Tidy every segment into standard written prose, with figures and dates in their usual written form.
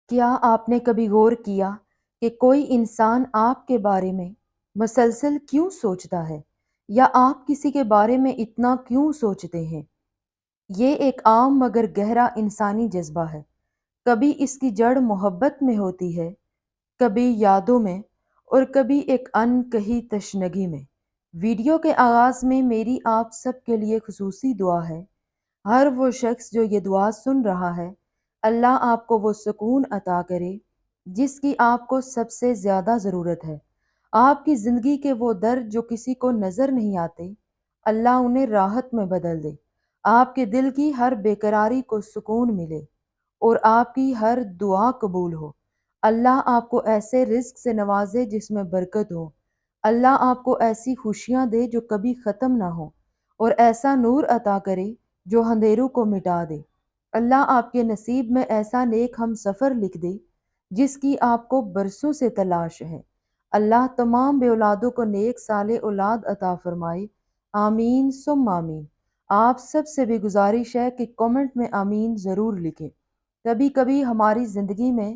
کیا آپ نے کبھی غور کیا کہ کوئی انسان آپ کے بارے میں مسلسل کیوں سوچتا ہے یا آپ کسی کے بارے میں اتنا کیوں سوچتے ہیں؟ یہ ایک عام مگر گہرا انسانی جذبہ ہے۔ کبھی اس کی جڑ محبت میں ہوتی ہے، کبھی یادوں میں، اور کبھی ایک ان کہی تشنگی میں۔ ویڈیو کے آغاز میں میری آپ سب کے لیے خصوصی دعا ہے۔ ہر وہ شخص جو یہ دعا سن رہا ہے، اللہ آپ کو وہ سکون عطا کرے جس کی آپ کو سب سے زیادہ ضرورت ہے۔ آپ کی زندگی کے وہ درد جو کسی کو نظر نہیں آتے، اللہ انہیں راحت میں بدل دے۔ آپ کے دل کی ہر بےقراری کو سکون ملے اور آپ کی ہر دعا قبول ہو۔ اللہ آپ کو ایسے رزق سے نوازے جس میں برکت ہو۔ اللہ آپ کو ایسی خوشیاں دے جو کبھی ختم نہ ہو، اور ایسا نور عطا کرے جو اندھیروں کو مٹا دے۔ اللہ آپ کے نصیب میں ایسا نیک ہم سفر لکھ دے جس کی آپ کو برسوں سے تلاش ہے۔ اللہ تمام بے اولادوں کو نیک صالح اولاد عطا فرمائے۔ آمین ثم آمین۔ آپ سب سے بھی گزارش ہے کہ کامنٹ میں آمین ضرور لکھیں۔ کبھی کبھی ہماری زندگی میں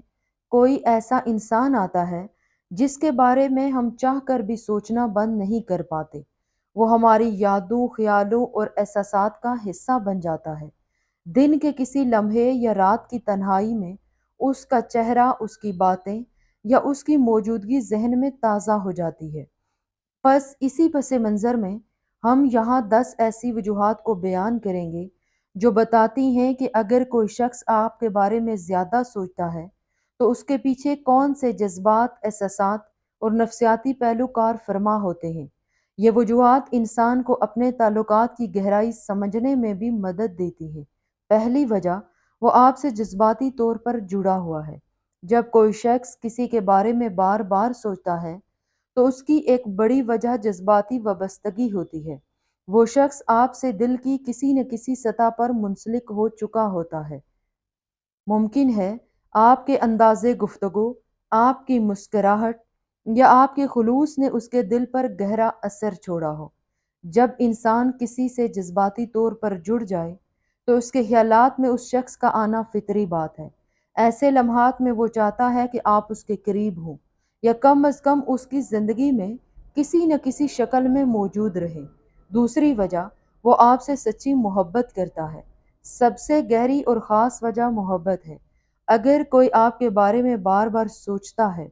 کوئی ایسا انسان آتا ہے جس کے بارے میں ہم چاہ کر بھی سوچنا بند نہیں کر پاتے۔ وہ ہماری یادوں، خیالوں اور احساسات کا حصہ بن جاتا ہے۔ دن کے کسی لمحے یا رات کی تنہائی میں اس کا چہرہ، اس کی باتیں یا اس کی موجودگی ذہن میں تازہ ہو جاتی ہے۔ بس اسی پس منظر میں ہم یہاں 10 ایسی وجوہات کو بیان کریں گے جو بتاتی ہیں کہ اگر کوئی شخص آپ کے بارے میں زیادہ سوچتا ہے تو اس کے پیچھے کون سے جذبات، احساسات اور نفسیاتی پہلو کار فرما ہوتے ہیں۔ یہ وجوہات انسان کو اپنے تعلقات کی گہرائی سمجھنے میں بھی مدد دیتی ہے۔ پہلی وجہ، وہ آپ سے جذباتی طور پر جڑا ہوا ہے۔ جب کوئی شخص کسی کے بارے میں بار بار سوچتا ہے تو اس کی ایک بڑی وجہ جذباتی وابستگی ہوتی ہے۔ وہ شخص آپ سے دل کی کسی نہ کسی سطح پر منسلک ہو چکا ہوتا ہے۔ ممکن ہے آپ کے انداز گفتگو، آپ کی مسکراہٹ یا آپ کے خلوص نے اس کے دل پر گہرا اثر چھوڑا ہو۔ جب انسان کسی سے جذباتی طور پر جڑ جائے تو اس کے خیالات میں اس شخص کا آنا فطری بات ہے۔ ایسے لمحات میں وہ چاہتا ہے کہ آپ اس کے قریب ہوں یا کم از کم اس کی زندگی میں کسی نہ کسی شکل میں موجود رہے۔ دوسری وجہ، وہ آپ سے سچی محبت کرتا ہے۔ سب سے گہری اور خاص وجہ محبت ہے۔ اگر کوئی آپ کے بارے میں بار بار سوچتا ہے،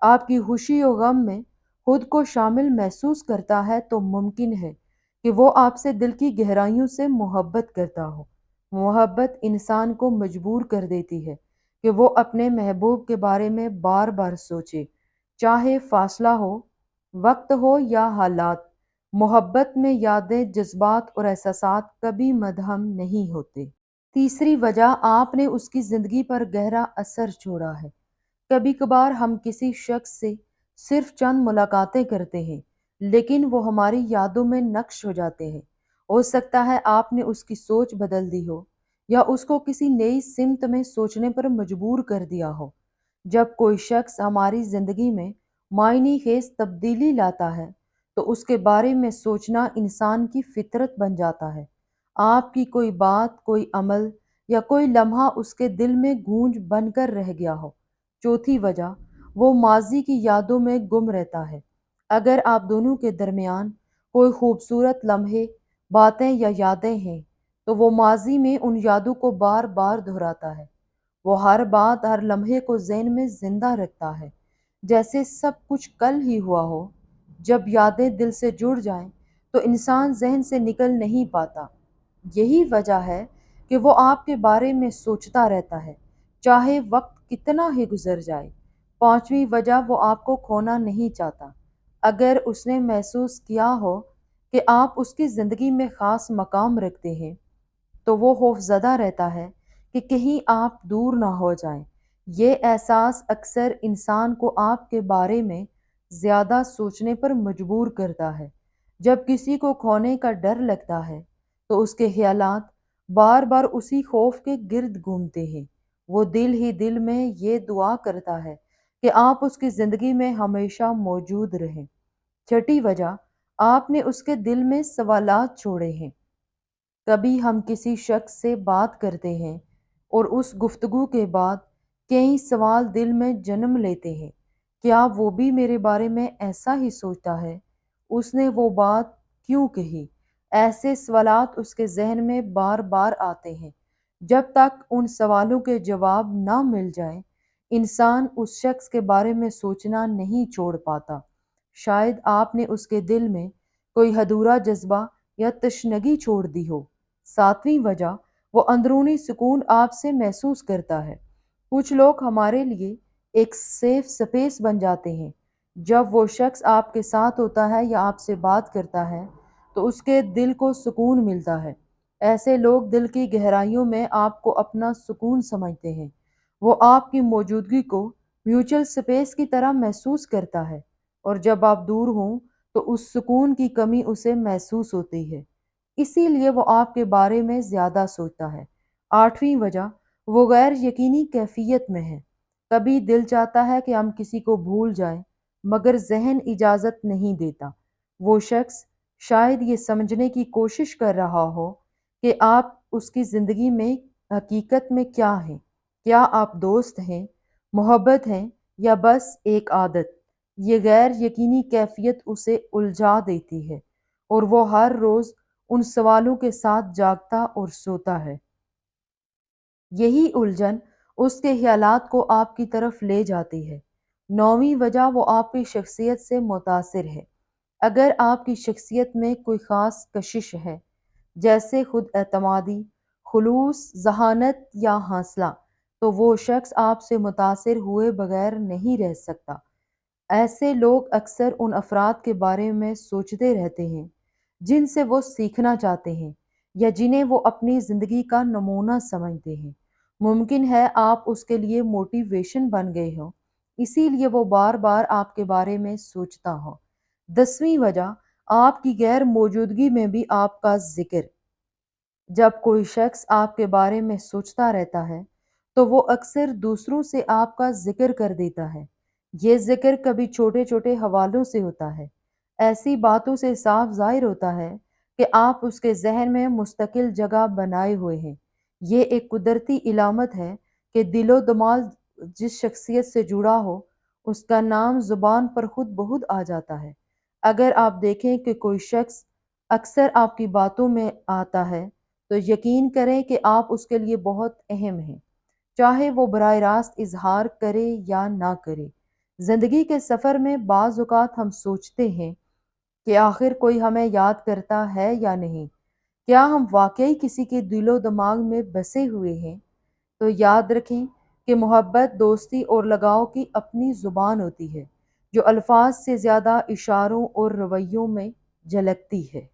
آپ کی خوشی و غم میں خود کو شامل محسوس کرتا ہے، تو ممکن ہے کہ وہ آپ سے دل کی گہرائیوں سے محبت کرتا ہو۔ محبت انسان کو مجبور کر دیتی ہے کہ وہ اپنے محبوب کے بارے میں بار بار سوچے، چاہے فاصلہ ہو، وقت ہو یا حالات۔ محبت میں یادیں، جذبات اور احساسات کبھی مدھم نہیں ہوتے۔ تیسری وجہ، آپ نے اس کی زندگی پر گہرا اثر چھوڑا ہے۔ کبھی کبھار ہم کسی شخص سے صرف چند ملاقاتیں کرتے ہیں، لیکن وہ ہماری یادوں میں نقش ہو جاتے ہیں۔ ہو سکتا ہے آپ نے اس کی سوچ بدل دی ہو یا اس کو کسی نئی سمت میں سوچنے پر مجبور کر دیا ہو۔ جب کوئی شخص ہماری زندگی میں معنی خیز تبدیلی لاتا ہے تو اس کے بارے میں سوچنا انسان کی فطرت بن جاتا ہے۔ آپ کی کوئی بات، کوئی عمل یا کوئی لمحہ اس کے دل میں گونج بن کر رہ گیا ہو۔ چوتھی وجہ، وہ ماضی کی یادوں میں گم رہتا ہے۔ اگر آپ دونوں کے درمیان کوئی خوبصورت لمحے، باتیں یا یادیں ہیں تو وہ ماضی میں ان یادوں کو بار بار دہراتا ہے۔ وہ ہر بات، ہر لمحے کو ذہن میں زندہ رکھتا ہے، جیسے سب کچھ کل ہی ہوا ہو۔ جب یادیں دل سے جڑ جائیں تو انسان ذہن سے نکل نہیں پاتا۔ یہی وجہ ہے کہ وہ آپ کے بارے میں سوچتا رہتا ہے، چاہے وقت کتنا ہی گزر جائے۔ پانچویں وجہ، وہ آپ کو کھونا نہیں چاہتا۔ اگر اس نے محسوس کیا ہو کہ آپ اس کی زندگی میں خاص مقام رکھتے ہیں تو وہ خوف زدہ رہتا ہے کہ کہیں آپ دور نہ ہو جائیں۔ یہ احساس اکثر انسان کو آپ کے بارے میں زیادہ سوچنے پر مجبور کرتا ہے۔ جب کسی کو کھونے کا ڈر لگتا ہے تو اس کے خیالات بار بار اسی خوف کے گرد گھومتے ہیں۔ وہ دل ہی دل میں یہ دعا کرتا ہے کہ آپ اس کی زندگی میں ہمیشہ موجود رہیں۔ چھٹی وجہ، آپ نے اس کے دل میں سوالات چھوڑے ہیں۔ کبھی ہم کسی شخص سے بات کرتے ہیں اور اس گفتگو کے بعد کئی سوال دل میں جنم لیتے ہیں، کیا وہ بھی میرے بارے میں ایسا ہی سوچتا ہے؟ اس نے وہ بات کیوں کہی؟ ایسے سوالات اس کے ذہن میں بار بار آتے ہیں۔ جب تک ان سوالوں کے جواب نہ مل جائیں، انسان اس شخص کے بارے میں سوچنا نہیں چھوڑ پاتا۔ شاید آپ نے اس کے دل میں کوئی ادھورا جذبہ یا تشنگی چھوڑ دی ہو۔ ساتویں وجہ، وہ اندرونی سکون آپ سے محسوس کرتا ہے۔ کچھ لوگ ہمارے لیے ایک سیف سپیس بن جاتے ہیں۔ جب وہ شخص آپ کے ساتھ ہوتا ہے یا آپ سے بات کرتا ہے تو اس کے دل کو سکون ملتا ہے۔ ایسے لوگ دل کی گہرائیوں میں آپ کو اپنا سکون سمجھتے ہیں۔ وہ آپ کی موجودگی کو میوچل سپیس کی طرح محسوس کرتا ہے، اور جب آپ دور ہوں تو اس سکون کی کمی اسے محسوس ہوتی ہے۔ اسی لیے وہ آپ کے بارے میں زیادہ سوچتا ہے۔ آٹھویں وجہ، وہ غیر یقینی کیفیت میں ہے۔ کبھی دل چاہتا ہے کہ ہم کسی کو بھول جائیں، مگر ذہن اجازت نہیں دیتا۔ وہ شخص شاید یہ سمجھنے کی کوشش کر رہا ہو کہ آپ اس کی زندگی میں حقیقت میں کیا ہیں۔ کیا آپ دوست ہیں، محبت ہیں، یا بس ایک عادت؟ یہ غیر یقینی کیفیت اسے الجھا دیتی ہے، اور وہ ہر روز ان سوالوں کے ساتھ جاگتا اور سوتا ہے۔ یہی الجھن اس کے خیالات کو آپ کی طرف لے جاتی ہے۔ نویں وجہ، وہ آپ کی شخصیت سے متاثر ہے۔ اگر آپ کی شخصیت میں کوئی خاص کشش ہے، جیسے خود اعتمادی، خلوص، ذہانت یا حوصلہ، تو وہ شخص آپ سے متاثر ہوئے بغیر نہیں رہ سکتا۔ ایسے لوگ اکثر ان افراد کے بارے میں سوچتے رہتے ہیں جن سے وہ سیکھنا چاہتے ہیں یا جنہیں وہ اپنی زندگی کا نمونہ سمجھتے ہیں۔ ممکن ہے آپ اس کے لیے موٹیویشن بن گئے ہو، اسی لیے وہ بار بار آپ کے بارے میں سوچتا ہو۔ 10ویں وجہ، آپ کی غیر موجودگی میں بھی آپ کا ذکر۔ جب کوئی شخص آپ کے بارے میں سوچتا رہتا ہے تو وہ اکثر دوسروں سے آپ کا ذکر کر دیتا ہے۔ یہ ذکر کبھی چھوٹے چھوٹے حوالوں سے ہوتا ہے۔ ایسی باتوں سے صاف ظاہر ہوتا ہے کہ آپ اس کے ذہن میں مستقل جگہ بنائے ہوئے ہیں۔ یہ ایک قدرتی علامت ہے کہ دل و دماغ جس شخصیت سے جڑا ہو، اس کا نام زبان پر خود بہت آ جاتا ہے۔ اگر آپ دیکھیں کہ کوئی شخص اکثر آپ کی باتوں میں آتا ہے تو یقین کریں کہ آپ اس کے لیے بہت اہم ہیں، چاہے وہ براہ راست اظہار کرے یا نہ کرے۔ زندگی کے سفر میں بعض اوقات ہم سوچتے ہیں کہ آخر کوئی ہمیں یاد کرتا ہے یا نہیں، کیا ہم واقعی کسی کے دل و دماغ میں بسے ہوئے ہیں؟ تو یاد رکھیں کہ محبت، دوستی اور لگاؤ کی اپنی زبان ہوتی ہے، جو الفاظ سے زیادہ اشاروں اور رویوں میں جھلکتی ہے۔